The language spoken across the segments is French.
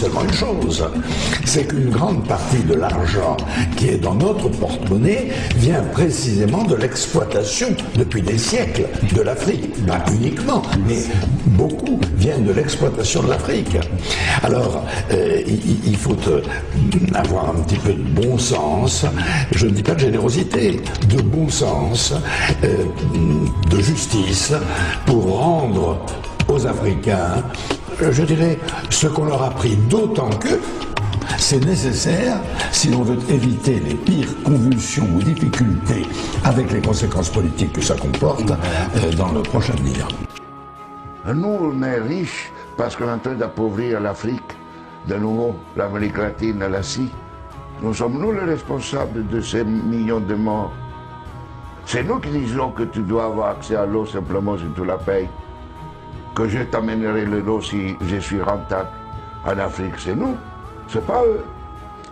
seulement une chose, c'est qu'une grande partie de l'argent qui est dans notre porte-monnaie vient précisément de l'exploitation depuis des siècles de l'Afrique. Pas uniquement, mais beaucoup viennent de l'exploitation de l'Afrique. Alors, il faut avoir un petit peu de bon sens, je ne dis pas de générosité, de bon sens, de justice, pour rendre aux Africains, je dirais, ce qu'on leur a pris, d'autant que c'est nécessaire si l'on veut éviter les pires convulsions ou difficultés avec les conséquences politiques que ça comporte dans le prochain avenir. Nous, on est riches parce qu'on est en train d'appauvrir l'Afrique, de nouveau, l'Amérique latine, l'Asie. Nous sommes nous les responsables de ces millions de morts. C'est nous qui disons que tu dois avoir accès à l'eau simplement si tu la payes. Que je t'amènerai l'eau si je suis rentable en Afrique, c'est nous. C'est pas eux.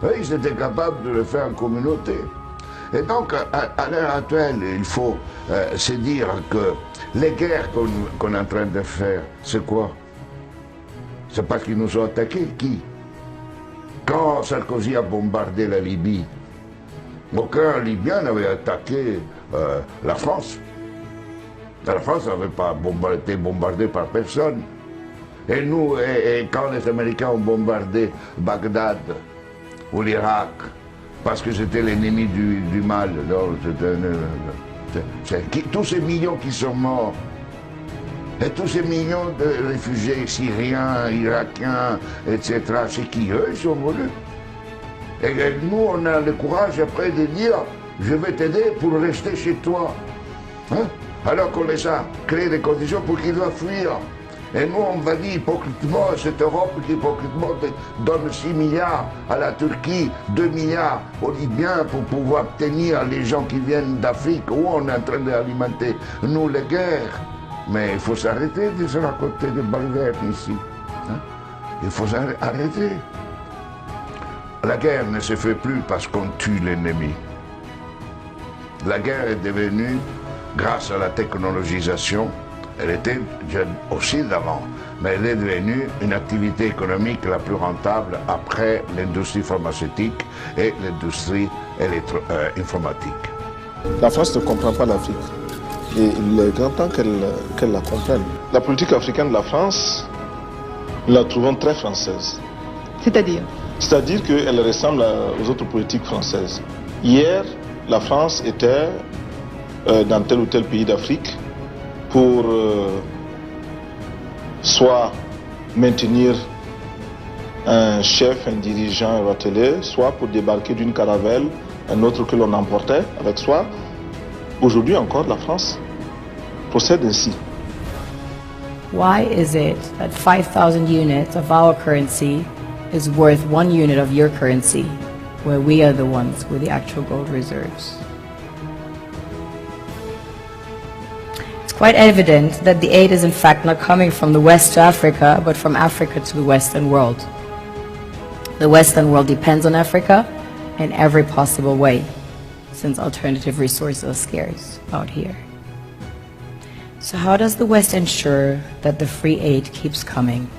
Eux, ils étaient capables de le faire en communauté. Et donc, à l'heure actuelle, il faut se dire que les guerres qu'on est en train de faire, c'est quoi? C'est parce qu'ils nous ont attaqués. Qui? Quand Sarkozy a bombardé la Libye, aucun Libyen n'avait attaqué la France. La France n'avait pas été bombardée par personne. Et nous, et quand les Américains ont bombardé Bagdad ou l'Irak, parce que c'était l'ennemi du mal, tous ces millions qui sont morts, et tous ces millions de réfugiés syriens, irakiens, etc., c'est qui eux, ils sont venus. Et nous, on a le courage après de dire, je vais t'aider pour rester chez toi. Hein? Alors qu'on les a créé des conditions pour qu'ils doivent fuir. Et nous, on va dire hypocritement, cette Europe qui hypocritement donne 6 milliards à la Turquie, 2 milliards aux Libyens pour pouvoir tenir les gens qui viennent d'Afrique, où on est en train d'alimenter, nous, les guerres. Mais il faut s'arrêter de se raconter des balvernes ici. Hein? Il faut arrêter. La guerre ne se fait plus parce qu'on tue l'ennemi. La guerre est devenue, grâce à la technologisation, elle était aussi d'avant, mais elle est devenue une activité économique la plus rentable après l'industrie pharmaceutique et l'industrie informatique. La France ne comprend pas l'Afrique et il est grand temps qu'elle la comprenne. La politique africaine de la France, nous la trouvons très française. C'est-à-dire? C'est-à-dire qu'elle ressemble aux autres politiques françaises. Hier, la France était dans tel ou tel pays d'Afrique pour soit maintenir un chef, un dirigeant éventuel, soit pour débarquer d'une caravelle, un autre que l'on emportait avec soi. Aujourd'hui encore, la France procède ainsi. Why is it that 5,000 units of our currency is worth 1 unit of your currency, where we are the ones with the actual gold reserves? It's quite evident that the aid is in fact not coming from the West to Africa, but from Africa to the Western world. The Western world depends on Africa in every possible way, since alternative resources are scarce out here. So how does the West ensure that the free aid keeps coming?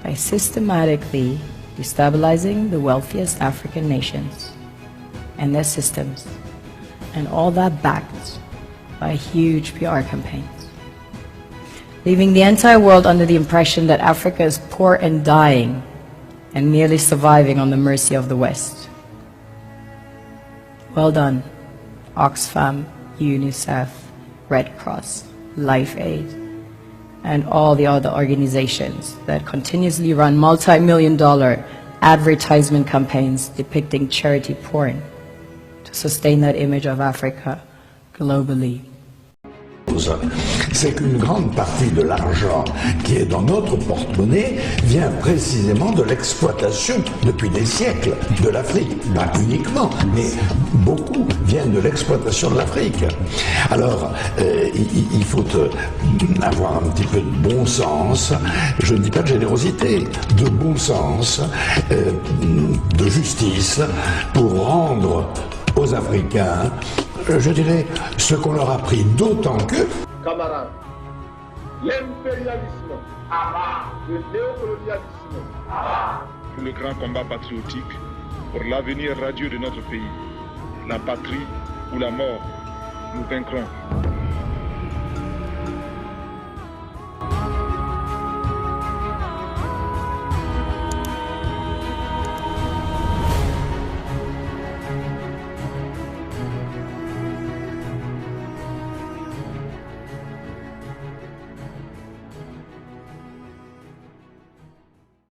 By systematically destabilizing the wealthiest African nations and their systems, and all that backed by huge PR campaigns, leaving the entire world under the impression that Africa is poor and dying and merely surviving on the mercy of the West. Well done, Oxfam, UNICEF, Red Cross, Life Aid, and all the other organizations that continuously run multi-million-dollar advertisement campaigns depicting charity porn to sustain that image of Africa globally. C'est qu'une grande partie de l'argent qui est dans notre porte-monnaie vient précisément de l'exploitation depuis des siècles de l'Afrique. Pas uniquement, mais beaucoup viennent de l'exploitation de l'Afrique. Alors, il faut avoir un petit peu de bon sens, je ne dis pas de générosité, de bon sens, de justice, pour rendre aux Africains, je dirais, ce qu'on leur a pris, d'autant que... Camarades, l'impérialisme, le néocolonialisme, pour le grand combat patriotique, pour l'avenir radieux de notre pays. La patrie ou la mort, nous vaincrons.